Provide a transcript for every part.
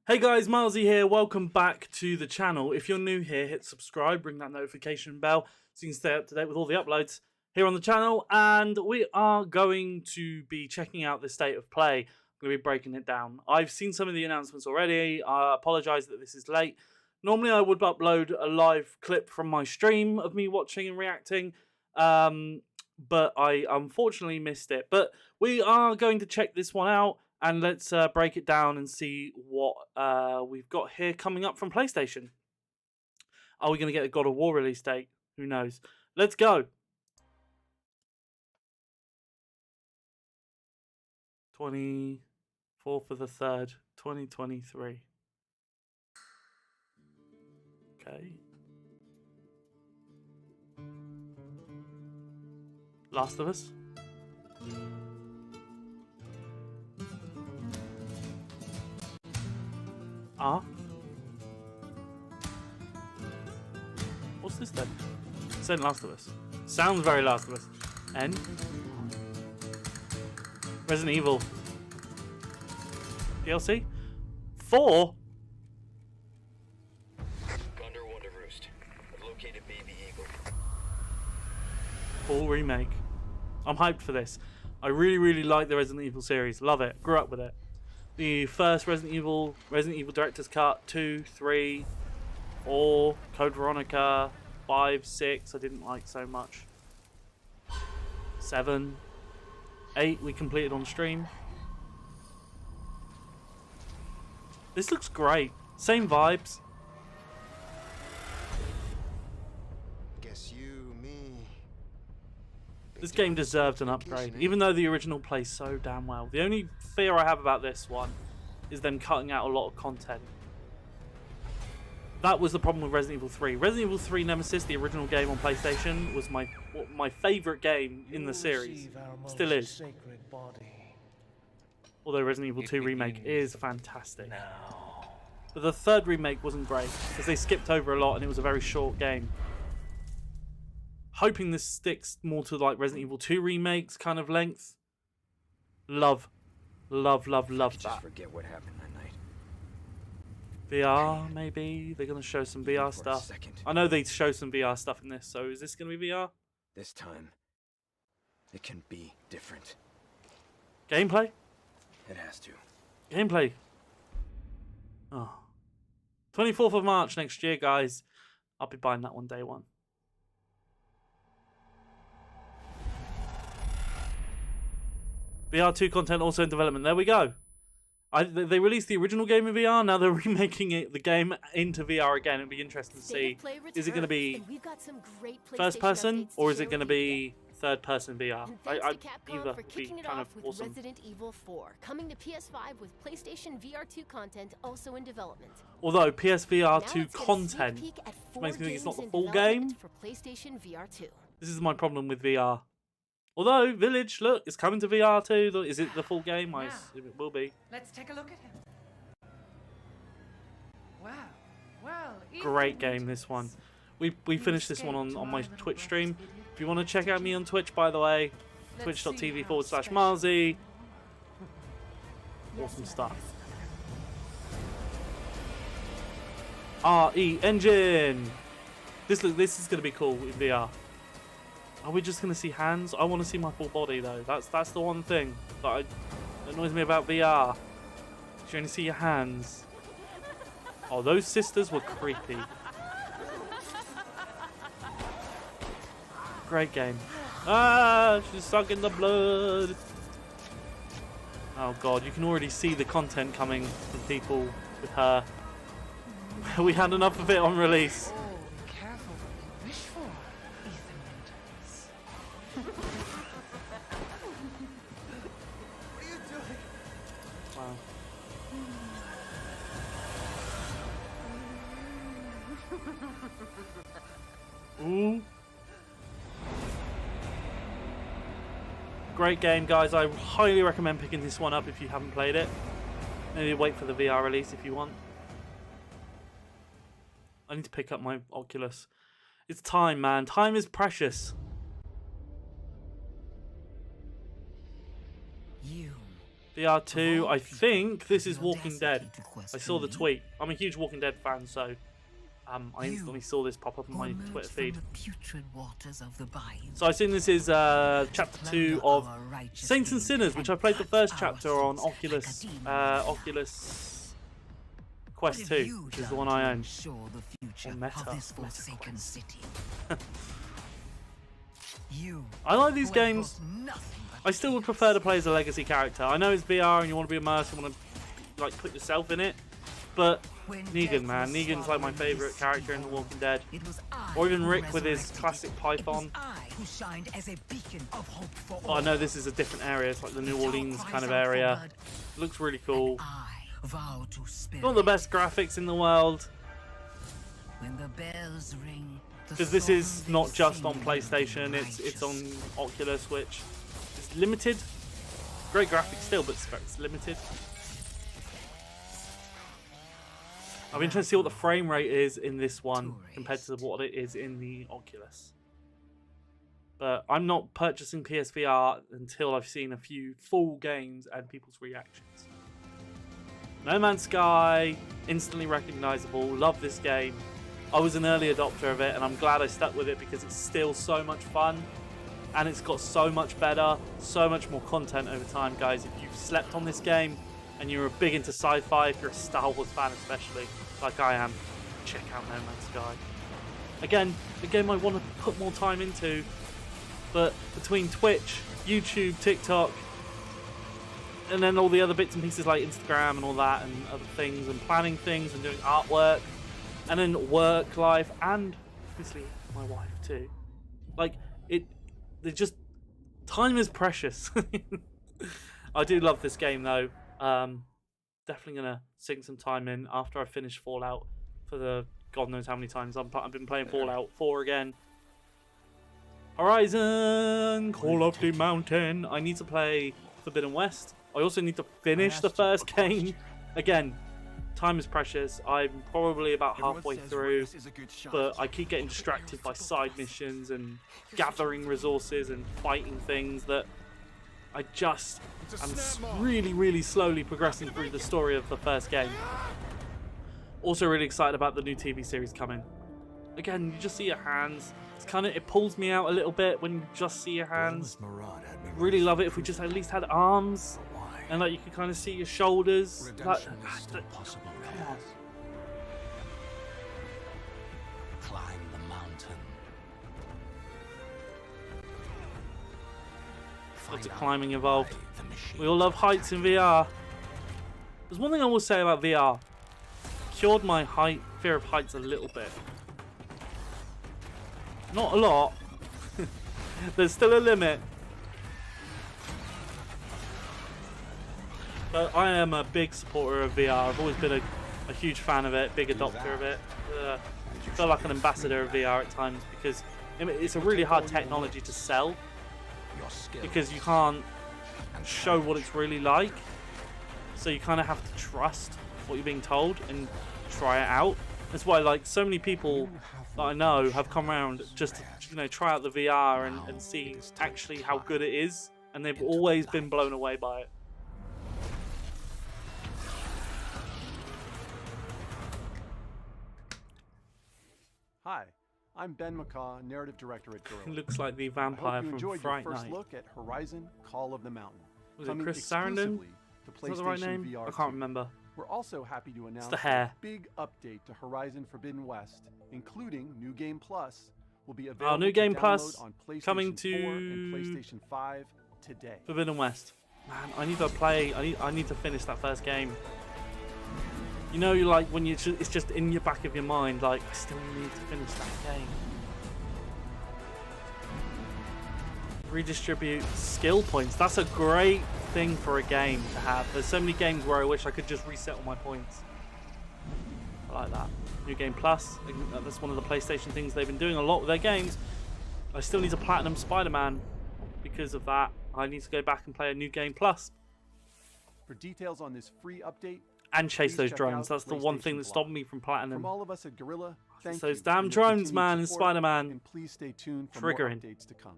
Hey guys, MileZee here. Welcome back to the channel. If you're new here, hit subscribe, ring that notification bell so you can stay up to date with all the uploads here on the channel. And we are going to be checking out the state of play. I'm going to be breaking it down. I've seen some of the announcements already. I apologise that this is late. Normally I would upload a live clip from my stream of me watching and reacting, but I unfortunately missed it. But we are going to check this one out. And let's break it down and see what we've got here coming up from PlayStation. Are we going to get a God of War release date? Who knows? Let's go. 24th of the 3rd, 2023. Okay. Last of Us. What's this then? It's in Last of Us. Sounds very Last of Us. N. Resident Evil. DLC? 4? Condor Wonder Roost. I've located Baby Eagle. Full remake. I'm hyped for this. I really like the Resident Evil series. Love it. Grew up with it. The first Resident Evil Director's Cut, 2, 3, 4, Code Veronica, 5, 6, I didn't like so much. 7, 8 we completed on stream. This looks great. Same vibes. Guess you, me. This game deserves an upgrade, even though the original plays so damn well. The only fear I have about this one is them cutting out a lot of content. That was the problem with Resident Evil 3. Resident Evil 3 Nemesis, the original game on PlayStation, was my favourite game in the series. Still is. Although Resident Evil 2 Remake is fantastic. But the third remake wasn't great, because they skipped over a lot and it was a very short game. Hoping this sticks more to like Resident Evil 2 remakes kind of length. Love that. Just forget what happened that night. VR, maybe? They're going to show some VR stuff. I know they show some VR stuff in this, so is this going to be VR? This time, it can be different. Gameplay? It has to. Gameplay. Oh. 24th of March next year, guys. I'll be buying that one day one. VR2 content also in development. There we go. They released the original game in VR. Now they're remaking the game into VR again. It'd be interesting to see. Is it going to be first person or is it going to be third person VR? Either would be kind of awesome. Resident Evil 4 coming to PS5 with PlayStation VR2 content also in development. Although PSVR 2 content makes me think it's not the full game. For PlayStation VR2. This is my problem with VR. Although Village, look, it's coming to VR too. Is it the full game? I assume it will be. Let's take a look at him. Wow. Well, Great game, this one. We finished this one on my Twitch stream. If you want to check out me on Twitch, by the way, twitch.tv/MileZee. Awesome stuff. RE Engine. This is going to be cool in VR. Are we just going to see hands? I want to see my full body though. That's the one thing that annoys me about VR. You only see your hands. Oh, those sisters were creepy. Great game. Ah, she's sucking the blood. Oh god, you can already see the content coming from people with her. We had enough of it on release. Careful what you wish for, Ethan Winters. What are you doing? Wow. Ooh. Great game, guys. I highly recommend picking this one up if you haven't played it. Maybe wait for the VR release if you want. I need to pick up my Oculus. It's time, man. Time is precious. You VR2, I think this is Walking Dead. I saw the tweet. I'm a huge Walking Dead fan, so I instantly saw this pop up on my Twitter feed. So I assume this is chapter 2 of Saints and Sinners, which I played the first chapter on Oculus Quest 2, which is the one I own. Or Meta. I like these games. I still would prefer to play as a legacy character. I know it's VR and you want to be immersed, you want to like put yourself in it, but Negan, man, Negan's like my favourite character in The Walking Dead. Or even Rick with his classic python. Oh, I know this is a different area. It's like the New Orleans kind of area. It looks really cool. Not the best graphics in the world. Because this is not just on PlayStation, it's on Oculus, which is limited. Great graphics still, but it's limited. I'm interested to see what the frame rate is in this one compared to what it is in the Oculus. But I'm not purchasing PSVR until I've seen a few full games and people's reactions. No Man's Sky, instantly recognizable, love this game. I was an early adopter of it and I'm glad I stuck with it because it's still so much fun and it's got so much better, so much more content over time, guys. If you've slept on this game and you're big into sci-fi, if you're a Star Wars fan especially, like I am, check out No Man's Sky. Again, a game I want to put more time into, but between Twitch, YouTube, TikTok, and then all the other bits and pieces like Instagram and all that and other things and planning things and doing artwork and then work life and obviously my wife too. Like they just, time is precious. I do love this game though. Definitely gonna sink some time in after I finish Fallout for the God knows how many times I've been playing Fallout 4 again. Horizon, Call of the Mountain. I need to play Forbidden West. I also need to finish the first game. Again, time is precious. I'm probably about halfway through, but I keep getting distracted by side missions and gathering resources and fighting things that I'm really, really slowly progressing through the story of the first game. Also really excited about the new TV series coming. Again, you just see your hands. It pulls me out a little bit when you just see your hands. Really love it if we just at least had arms. And like you can kind of see your shoulders. Like, come on. Climb the mountain. Lots of climbing involved. We all love heights in VR. There's one thing I will say about VR. Cured my fear of heights a little bit. Not a lot. There's still a limit. But I am a big supporter of VR. I've always been a huge fan of it, big adopter of it. I feel like an ambassador of VR at times because it's a really hard technology to sell because you can't show what it's really like. So you kind of have to trust what you're being told and try it out. That's why like so many people that I know have come around just to try out the VR and see actually how good it is, and they've always been blown away by it. Hi, I'm Ben McCaw, narrative director at Gorilla. Looks like the I vampire hope you from enjoyed Fright your first Night. look at Horizon Call of the Mountain. Was it coming Chris Sarandon? exclusively to Is that the right PlayStation name? VR I can't 2. remember. We're also happy to announce the hair. a big update to Horizon Forbidden West, including New Game Plus, will be available New Game to Plus download on PlayStation coming 4 and to PlayStation 5 today. Forbidden West. Man, I need to play. I need to finish that first game. You know, like when it's just in your back of your mind, like I still need to finish that game. Redistribute skill points. That's a great thing for a game to have. There's so many games where I wish I could just reset all my points. I like that. New Game Plus. That's one of the PlayStation things they've been doing a lot with their games. I still need to platinum Spider-Man. Because of that, I need to go back and play a New Game Plus. For details on this free update, And chase please those check drones. out That's the one PlayStation thing that stopped me from platinum. From all of us at Gorilla, thank It's those you damn for your drones, continued man, in support, Spider-Man. And please stay tuned for more Triggering. updates to come.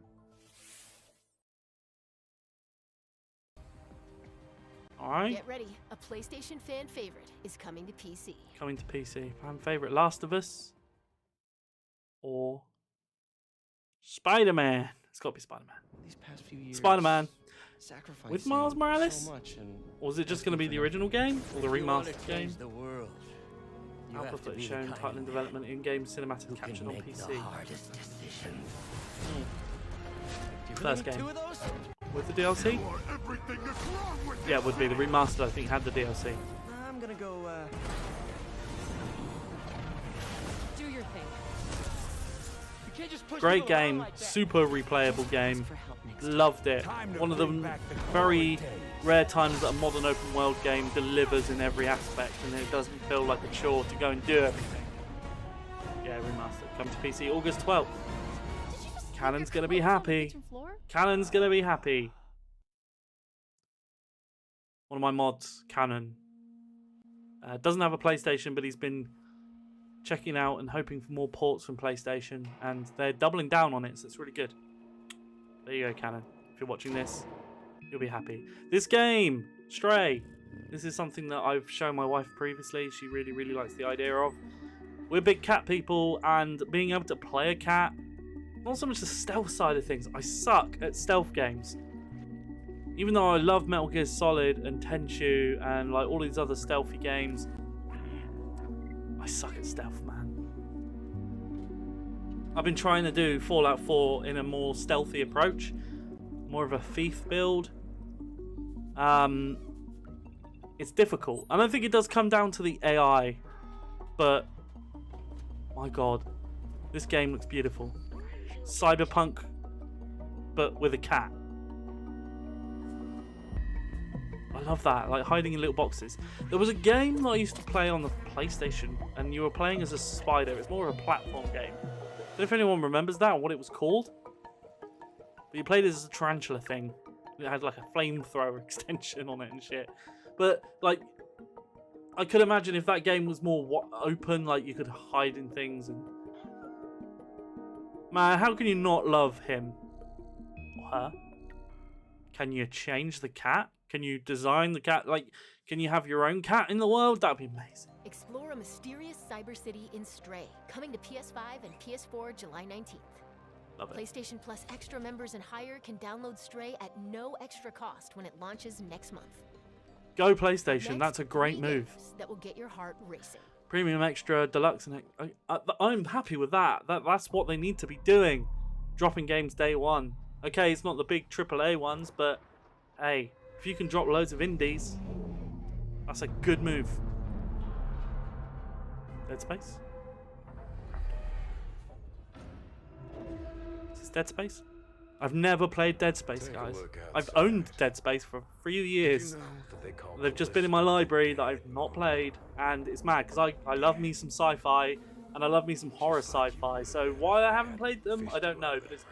Alright. Get ready. A PlayStation fan favorite is coming to PC. Coming to PC. Fan favorite, Last of Us or Spider-Man. It's got to be Spider-Man. These past few years, Spider-Man. sacrificing With Miles Morales? so much and Or was it just going to be the original game or the remastered game? the world. You Alpha have to footage be the shown, kind title in of development, in-game cinematic who can captured on make PC. the hardest decisions. Hmm. Do you First really need game. 2 of those? With the DLC? Yeah, it would be. The remastered, I think, had the DLC. I'm gonna go. Do your thing. You can't just push Great people around game, like that. super replayable game. For help next time. Loved it. One of the very rare times that a modern open world game delivers in every aspect and it doesn't feel like a chore to go and do everything. Yeah, remastered. Come to PC August 12th. Did you just Cannon's leave your gonna be clothes on the happy. kitchen floor? Cannon's gonna be happy. One of my mods, Cannon, doesn't have a PlayStation, but he's been checking out and hoping for more ports from PlayStation, and they're doubling down on it, so it's really good. There you go, Cannon. If you're watching this, you'll be happy. This game, Stray, this is something that I've shown my wife previously. She really, really likes the idea of. We're big cat people, and being able to play a cat, not so much the stealth side of things. I suck at stealth games. Even though I love Metal Gear Solid and Tenchu and like all these other stealthy games, I suck at stealth, man. I've been trying to do Fallout 4 in a more stealthy approach, more of a thief build. It's difficult. I don't think it does come down to the AI, but my god, this game looks beautiful. Cyberpunk, but with a cat. I love that, like hiding in little boxes. There was a game that I used to play on the PlayStation, and you were playing as a spider. It's more of a platform game. I don't know if anyone remembers that or what it was called. But you played as a tarantula thing. It had like a flamethrower extension on it and shit. But like, I could imagine if that game was more open, like you could hide in things. And man, how can you not love him or her? Can you change the cat? Can you design the cat? Like, can you have your own cat in the world? That'd be amazing. Explore a mysterious cyber city in Stray, coming to PS5 and PS4 July 19th. Love it. PlayStation Plus Extra members and higher can download Stray at no extra cost when it launches next month. Go PlayStation. Next, That's a great 3 move. games that will get your heart racing. Premium Extra, Deluxe, and I'm happy with that. That's what they need to be doing. Dropping games day one. Okay, it's not the big AAA ones, but hey, if you can drop loads of indies, that's a good move. Dead Space? Is this Dead Space? I've never played Dead Space, guys. I've owned Dead Space for a few years. They've just been in my library that I've not played, and it's mad because I love me some sci-fi and I love me some horror sci-fi. So why I haven't played them, I don't know, but it's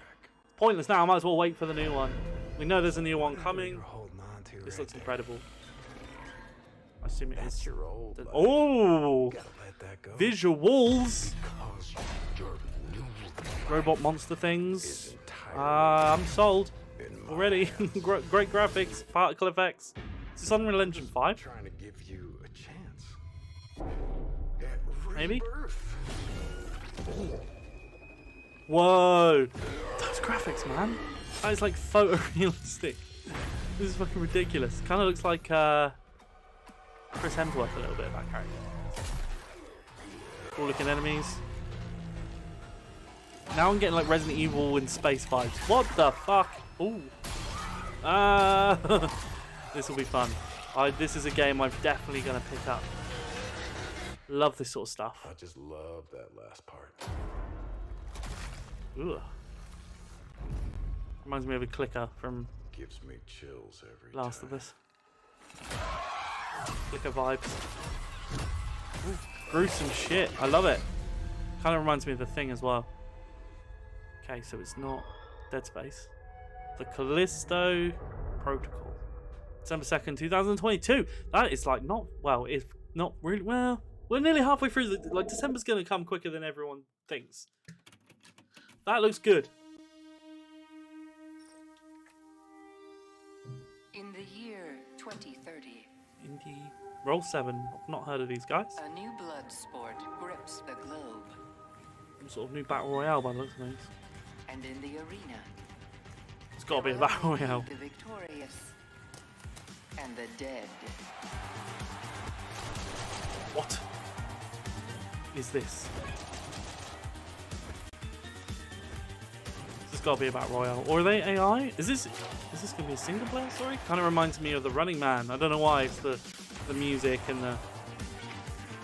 pointless now. I might as well wait for the new one. We know there's a new one coming. This looks incredible. I assume it is. Oh! Visuals! Robot monster things. I'm sold already. Great graphics, particle effects. Is this Unreal Engine 5? Trying to give you a chance. Maybe? Whoa! Those graphics, man. That is like photorealistic. This is fucking ridiculous. Kind of looks like Chris Hemsworth a little bit, that character. Cool looking enemies. Now I'm getting like Resident Evil in space vibes. What the fuck? Ooh. This will be fun. This is a game I'm definitely going to pick up. Love this sort of stuff. I just love that last part. Ooh. Reminds me of a clicker from Gives me chills every Last time. of Us. Clicker vibes. Ooh, gruesome shit. I love it. Kind of reminds me of The Thing as well. Okay, so it's not Dead Space. The Callisto Protocol. December 2nd, 2022. That is like not, well, it's not really, well, we're nearly halfway through. Like December's going to come quicker than everyone thinks. That looks good. In the year 2030, Roll 7. I've not heard of these guys. A new blood sport grips the globe. Some sort of new battle royale by the looks of things. And in the arena, It's got to be a battle royale. the victorious and the dead. What is this? This has got to be a battle royale. Or are they AI? Is this going to be a single player story? Kind of reminds me of The Running Man. I don't know why. It's the music and the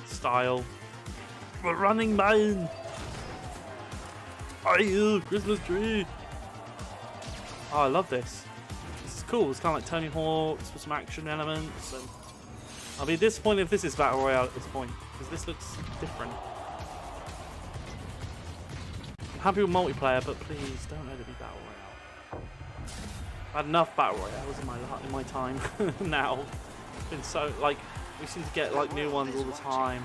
style. The Running Man. Oh, Christmas tree. Oh, I love this. This is cool. It's kind of like Tony Hawk's with some action elements. And I'll be disappointed if this is battle royale at this point, because this looks different. I'm happy with multiplayer, but please don't let it be battle royale. I've had enough battle royales in my time now. It's been so, like, we seem to get like new ones all the time.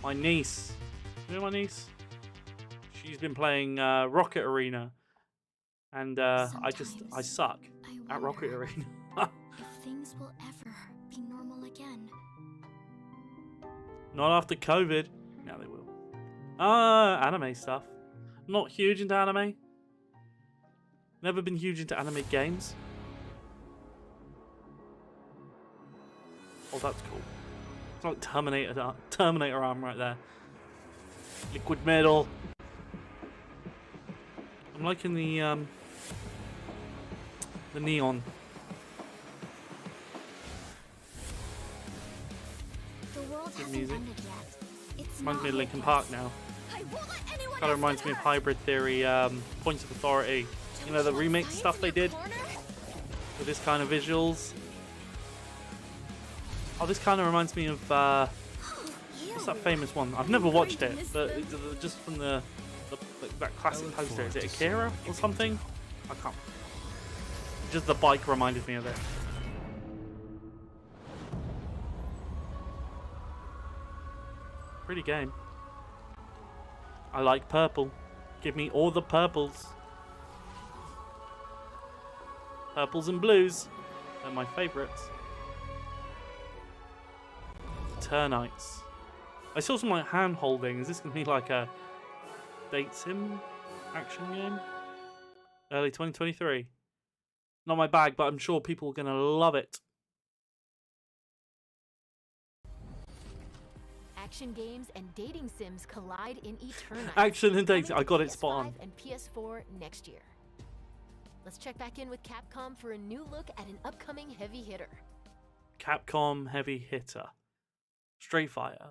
My niece, you know my niece? She's been playing Rocket Arena, and I suck at Rocket Arena. If things will ever be normal again. Not after COVID. Now they will. Anime stuff. Not huge into anime. Never been huge into anime games. Oh, that's cool. It's like Terminator arm right there. Liquid metal. I'm liking the neon. The world hasn't music. ended yet. It's Reminds me of not Linkin hopeless. Park now. I won't let anyone Kind of else reminds get me of hurt. Hybrid Theory, Points of Authority. You know, the Don't remake want stuff science they in your did corner? with this kind of visuals. Oh, this kind of reminds me of what's that famous one? I've never watched it, but just from that classic poster. Is it Akira or something? I can't. Just the bike reminded me of it. Pretty game. I like purple. Give me all the purples. Purples and blues. They're my favourites. Ternites. I saw some like hand holding. Is this going to be like a date sim action game? Early 2023. Not my bag, but I'm sure people are going to love it. Action games and dating sims collide in Eternite. Action and dating. Coming I got to it spot on. PS5 and PS4 next year. Let's check back in with Capcom for a new look at an upcoming heavy hitter. Capcom heavy hitter. Street Fighter.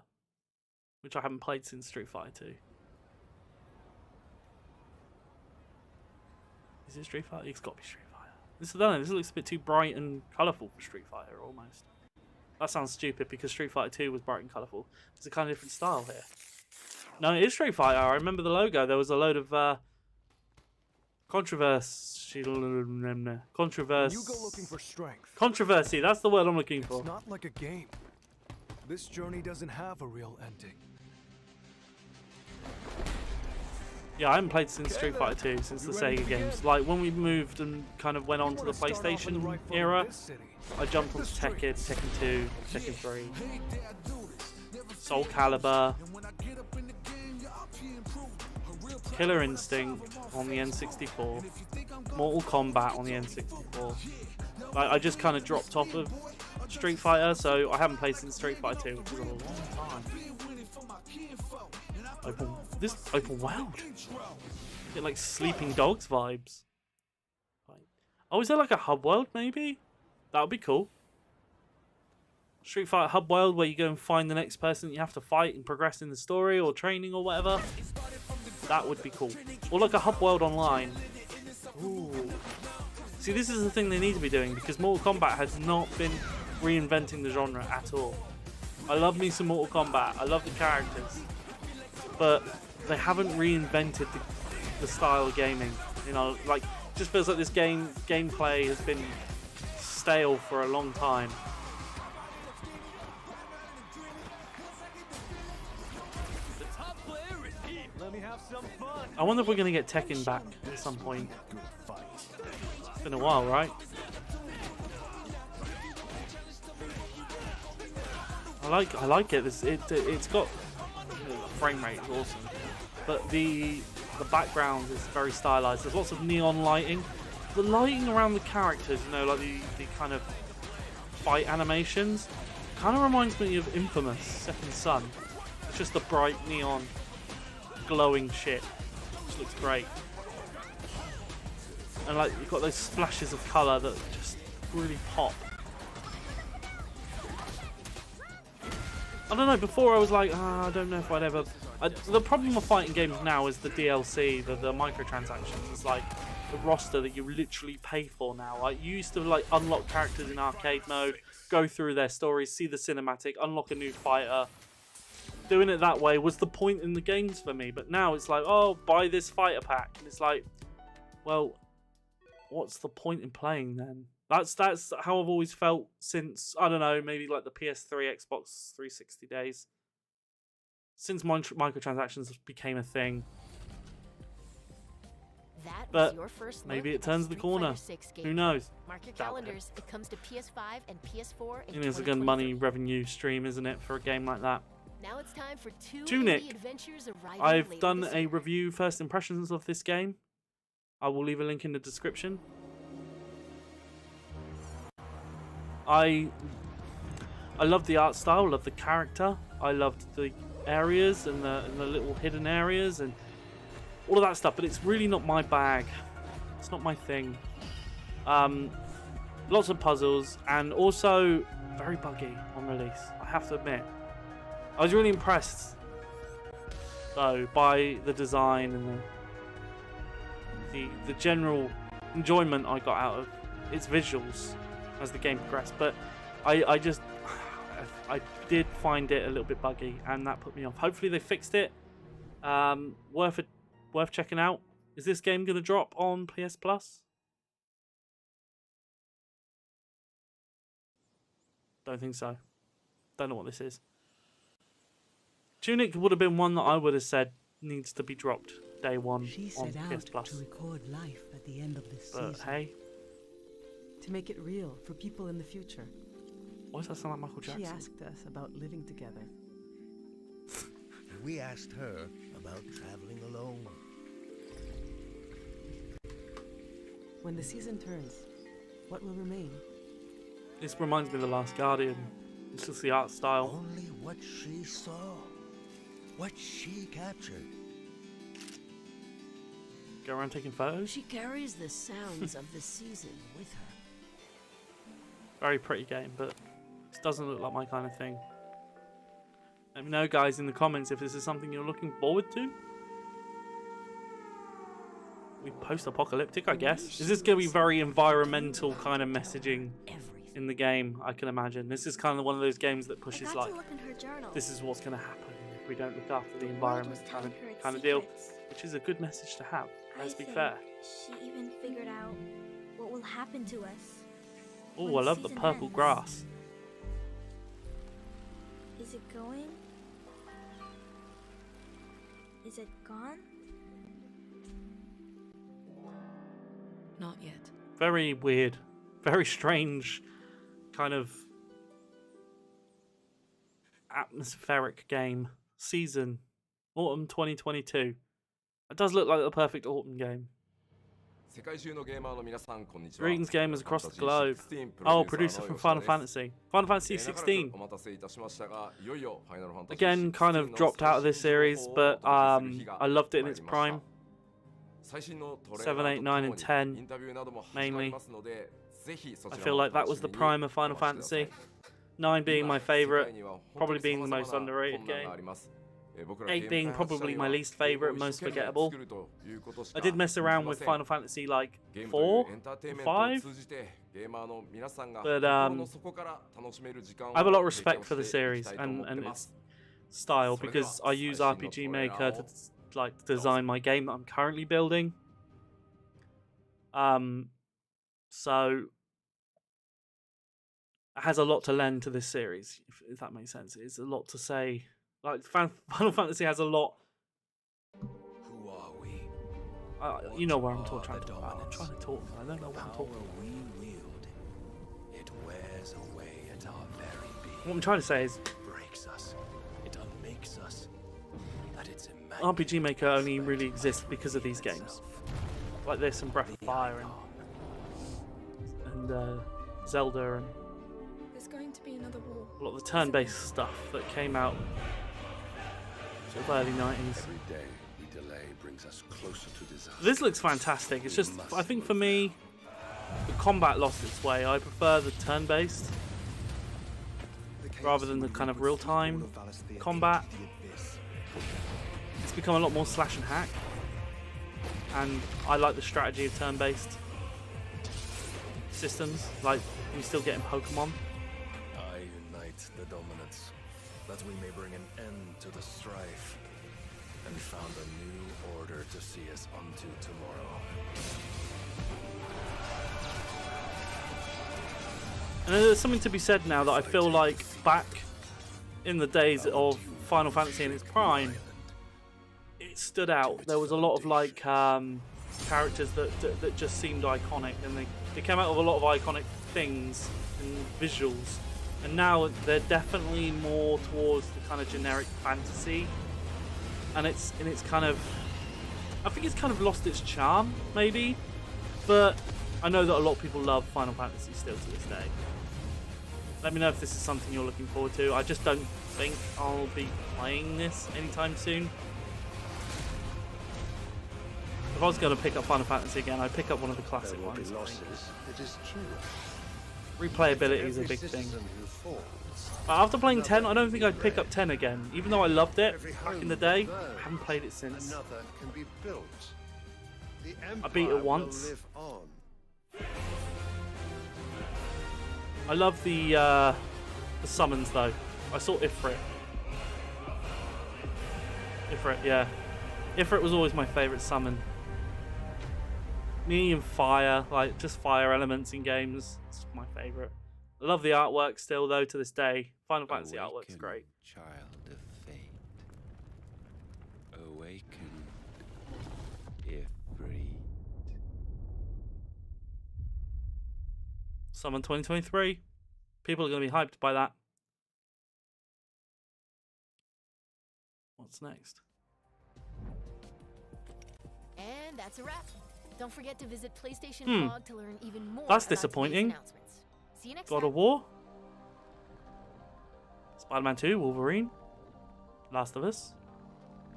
Which I haven't played since Street Fighter 2. Is it Street Fighter? It's got to be Street Fighter. This, I don't know, this looks a bit too bright and colourful for Street Fighter, almost. That sounds stupid because Street Fighter 2 was bright and colourful. It's a kind of different style here. No, it is Street Fighter. I remember the logo. There was a load of controversy. When you go looking for strength, Controversy, that's the word I'm looking for. it's not like a game. This journey doesn't have a real ending. Yeah, I haven't played since Street Fighter 2, since the Sega games. Like, when we moved and kind of went on to the PlayStation era, I jumped from Tekken, Tekken 2, Tekken 3, Soul Calibur, Killer Instinct on the N64, Mortal Kombat on the N64. Like, I just kind of dropped off of Street Fighter, so I haven't played since Street Fighter 2, which is a long time. This open world. Get like Sleeping Dogs vibes. Oh, is there like a hub world maybe? That would be cool. Street Fighter hub world where you go and find the next person that you have to fight and progress in the story or training or whatever. That would be cool. Or like a hub world online. Ooh. See, this is the thing they need to be doing because Mortal Kombat has not been reinventing the genre at all. I love me some Mortal Kombat. I love the characters. But they haven't reinvented the style of gaming. You know, like, just feels like this gameplay has been stale for a long time. Let me have some fun. I wonder if we're going to get Tekken back at some point. It's been a while, right? I like it. It's got the frame rate is awesome, but the background is very stylized. There's lots of neon lighting. The lighting around the characters, you know, like the kind of fight animations, kind of reminds me of Infamous Second Son. It's just the bright neon glowing shit, which looks great. And like you've got those splashes of colour that just really pop. I don't know, before I was like, I don't know if I'd ever... the problem with fighting games now is the DLC, the microtransactions. It's like the roster that you literally pay for now. Like, you used to like unlock characters in arcade mode, go through their stories, see the cinematic, unlock a new fighter. Doing it that way was the point in the games for me. But now it's like, oh, buy this fighter pack. And it's like, well, what's the point in playing then? That's how I've always felt since, I don't know, maybe like the PS3, Xbox 360 days. Since microtransactions became a thing. That But was your first maybe look it turns at the Street corner. Fighter 6 Who knows? Mark your Doubt it. calendars. It comes to PS5 and PS4 in It is a good money 2023. revenue stream, isn't it, for a game like that? Now it's time for two Tunic. indie adventures arriving I've later done this a year. review, first impressions of this game. I will leave a link in the description. I love the art style, love the character. I loved the areas and the little hidden areas and all of that stuff, but it's really not my bag. It's not my thing. Lots of puzzles and also very buggy on release, I have to admit. I was really impressed though by the design and the general enjoyment I got out of its visuals as the game progressed, but I did find it a little bit buggy and that put me off. Hopefully they fixed it. Worth checking out. Is this game going to drop on PS Plus? Don't think so. Don't know what this is. Tunic would have been one that I would have said needs to be dropped day one She on set PS out Plus. to record life at the end of this But season. hey, To make it real for people in the future. why does that sound like Michael Jackson? She asked us about living together. We asked her about traveling alone. When the season turns, what will remain? This reminds me of The Last Guardian. It's just the art style. Only what she saw, what she captured. Go around taking photos. She carries the sounds of the season with her. Very pretty game, but it doesn't look like my kind of thing. Let me know, guys, in the comments if this is something you're looking forward to. We post-apocalyptic, I guess. Is this going to be very environmental kind of messaging in the game? I can imagine. This is kind of one of those games that pushes like, this is what's going to happen if we don't look after the environment kind of deal, which is a good message to have. Let's be fair. She even figured out what will happen to us. Oh, I love the purple grass. Is it going? Is it gone? Not yet. Very weird, very strange kind of atmospheric game. Season, autumn 2022. It does look like the perfect autumn game. Greetings gamers across the globe. Oh, producer from Final Fantasy. Final Fantasy 16. Again, kind of dropped out of this series, but I loved it in its prime. 7, 8, 9 and 10 mainly. I feel like that was the prime of Final Fantasy. 9 being my favourite, probably being the most underrated game. 8 being probably my least favourite, most forgettable. I did mess around with Final Fantasy like 4 and 5, but I have a lot of respect for the series and its style because I use RPG Maker to like design my game that I'm currently building. So it has a lot to lend to this series, if that makes sense. It's a lot to say. Like Final Fantasy has a lot. Who are we? You know where I'm trying to talk about. I'm trying to talk. I don't know what I'm talking about. We wield. It wears away at our very being. What I'm trying to say is, RPG Maker only really exists because of these games, like this and Breath of Fire and Zelda and There's going to be another war. a lot of the turn-based stuff that came out sort of early 90s. Every day we delay brings us closer to disaster. This looks fantastic. It's just, I think for me, the combat lost its way. I prefer the turn-based rather than the kind of real-time combat. It's become a lot more slash and hack, and I like the strategy of turn-based systems, like you still get in Pokemon. I unite the dominants, that we may bring an end to the strife, and found a new order to see us unto tomorrow. And there's something to be said now that I feel like back in the days of Final Fantasy in its prime, it stood out. There was a lot of like characters that just seemed iconic, and they came out of a lot of iconic things and visuals. And now they're definitely more towards the kind of generic fantasy, and it's kind of, I think it's kind of lost its charm maybe, but I know that a lot of people love Final Fantasy still to this day. Let me know if this is something you're looking forward to. I just don't think I'll be playing this anytime soon. If I was going to pick up Final Fantasy again, I'd pick up one of the classic ones. It is true. Replayability is a big thing. After playing 10, I don't think I'd pick up 10 again. Even though I loved it back in the day, I haven't played it since. Can be built. The I beat it once. I love the summons though. I saw Ifrit. Yeah. Ifrit was always my favourite summon. Me and fire, like just fire elements in games. It's my favourite. I love the artwork still though to this day. Final Fantasy artwork's great. Child of fate. Awaken. Ifrit. Summon 2023. People are going to be hyped by that. What's next? And that's a wrap. Don't forget to visit PlayStation blog to learn even more. That's about disappointing. today's announcements. See you next God time. of War. Spider-Man 2, Wolverine. Last of Us.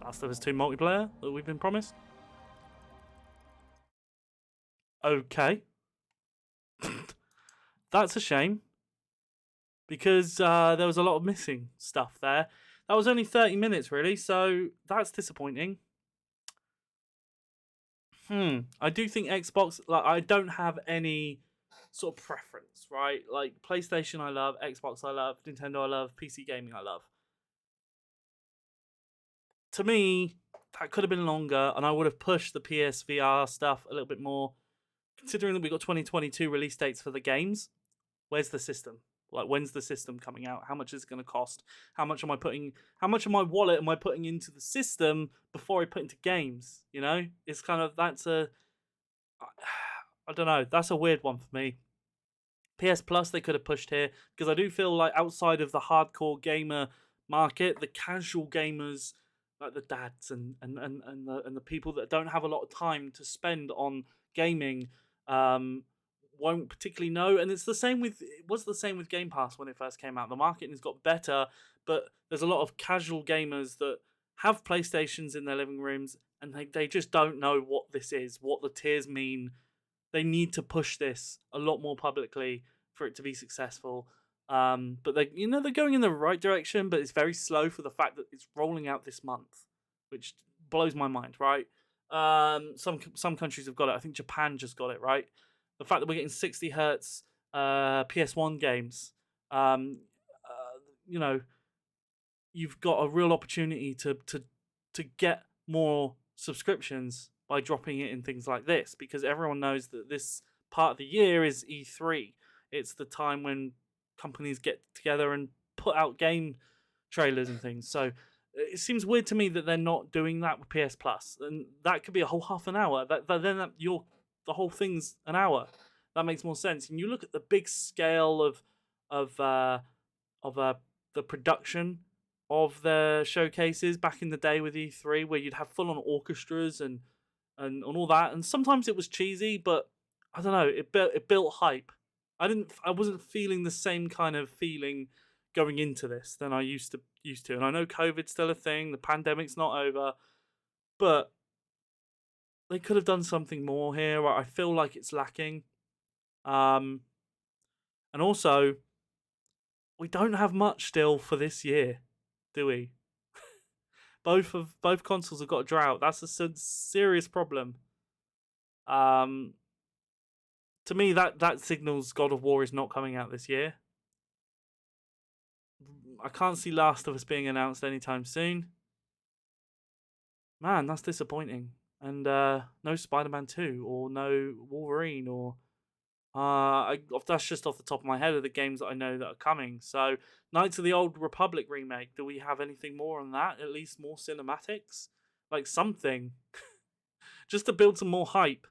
Last of Us 2 multiplayer that we've been promised. Okay. That's a shame. Because there was a lot of missing stuff there. That was only 30 minutes, really, so that's disappointing. I do think Xbox, like, I don't have any sort of preference, right? Like, PlayStation I love, Xbox I love, Nintendo I love, PC gaming I love. To me, that could have been longer, and I would have pushed the PSVR stuff a little bit more. Considering that we got 2022 release dates for the games, where's the system? Like, when's the system coming out? How much is it going to cost? How much of my wallet am I putting into the system before I put into games? You know, it's kind of, I don't know. That's a weird one for me. PS Plus they could have pushed here, because I do feel like outside of the hardcore gamer market, the casual gamers, like the dads and the people that don't have a lot of time to spend on gaming, won't particularly know. And it was the same with Game Pass when it first came out. The marketing has got better, but there's a lot of casual gamers that have PlayStations in their living rooms, and they just don't know what this is, what the tiers mean. They need to push this a lot more publicly for it to be successful. But they're going in the right direction, but it's very slow for the fact that it's rolling out this month, which blows my mind, right? Some countries have got it. I think Japan just got it, right? The fact that we're getting 60 hertz PS1 games, you've got a real opportunity to get more subscriptions by dropping it in things like this, because everyone knows that this part of the year is E3. It's the time when companies get together and put out game trailers and things. So it seems weird to me that they're not doing that with PS Plus, and that could be a whole half an hour. The whole thing's an hour. That makes more sense. And you look at the big scale of the production of their showcases back in the day with E3, where you'd have full-on orchestras and all that. And sometimes it was cheesy, but I don't know. It built hype. I wasn't feeling the same kind of feeling going into this than I used to. And I know COVID's still a thing. The pandemic's not over, but they could have done something more here. I feel like it's lacking. And also, we don't have much still for this year, do we? Both consoles have got a drought. That's a serious problem. To me, that signals God of War is not coming out this year. I can't see Last of Us being announced anytime soon. Man, that's disappointing. And no Spider-Man 2 or no Wolverine or that's just off the top of my head of the games that I know that are coming. So, Knights of the Old Republic remake. Do we have anything more on that? At least more cinematics, like something, just to build some more hype.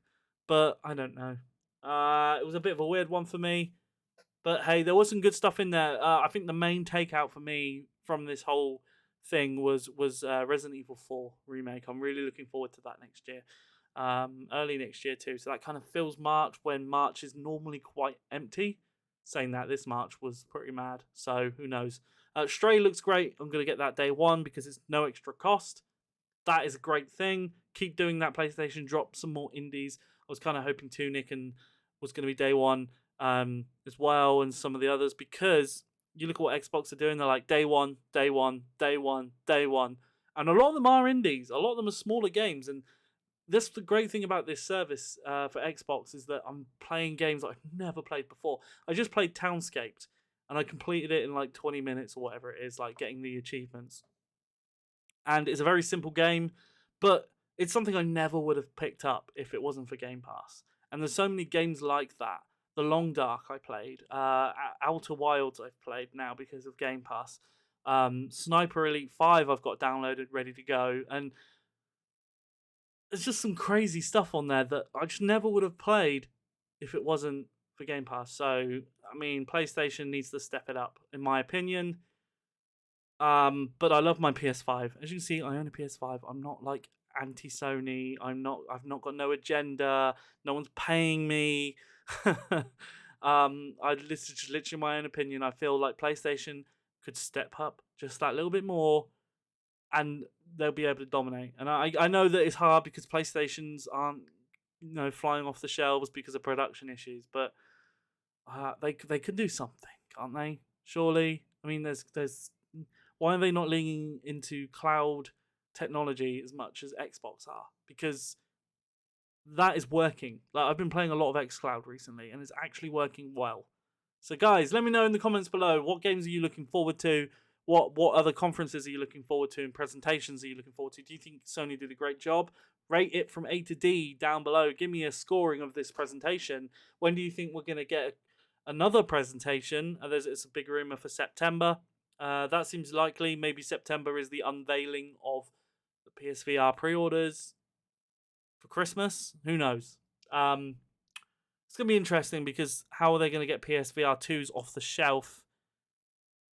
But I don't know. It was a bit of a weird one for me. But hey, there was some good stuff in there. I think the main takeout for me from this whole thing was Resident Evil 4 remake. I'm really looking forward to that next year. Early next year too. So that kind of fills March when March is normally quite empty. Saying that, this March was pretty mad. So who knows? Stray looks great. I'm going to get that day one because it's no extra cost. That is a great thing. Keep doing that, PlayStation. Drop some more indies. I was kind of hoping Tunic and was going to be day one as well, and some of the others, because you look at what Xbox are doing. They're like day one, day one, day one, day one. And a lot of them are indies. A lot of them are smaller games. And this the great thing about this service for Xbox is that I'm playing games that I've never played before. I just played Townscaped and I completed it in like 20 minutes or whatever it is, like getting the achievements. And it's a very simple game, but it's something I never would have picked up if it wasn't for Game Pass. And there's so many games like that. The Long Dark I played, Outer Wilds I've played now because of Game Pass. Sniper Elite 5 I've got downloaded, ready to go. And there's just some crazy stuff on there that I just never would have played if it wasn't for Game Pass. So, I mean, PlayStation needs to step it up, in my opinion. But I love my PS5. As you can see, I own a PS5. I'm not like anti-Sony. I've not got no agenda. No one's paying me. Literally my own opinion. I feel like PlayStation could step up just that little bit more, and they'll be able to dominate. And I know that it's hard because PlayStations aren't, flying off the shelves because of production issues, but they could do something, can't they? Surely. I mean, there's why are they not leaning into cloud technology as much as Xbox are? Because that is working. Like, I've been playing a lot of xCloud recently, and it's actually working well. So, guys, let me know in the comments below, what games are you looking forward to? What other conferences are you looking forward to, and presentations are you looking forward to? Do you think Sony did a great job? Rate it from A to D down below. Give me a scoring of this presentation. When do you think we're going to get another presentation? It's a big rumor for September. That seems likely. Maybe September is the unveiling of the PSVR pre-orders for Christmas. Who knows? It's going to be interesting because how are they going to get PSVR 2s off the shelf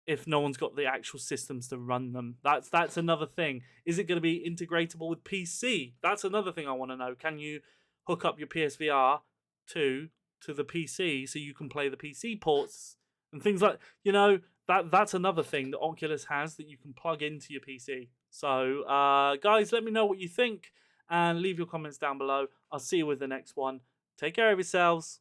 if no one's got the actual systems to run them? That's another thing. Is it going to be integratable with PC? That's another thing I want to know. Can you hook up your PSVR 2 to the PC so you can play the PC ports and things like, that's another thing that Oculus has that you can plug into your PC. So, guys, let me know what you think and leave your comments down below. I'll see you with the next one. Take care of yourselves.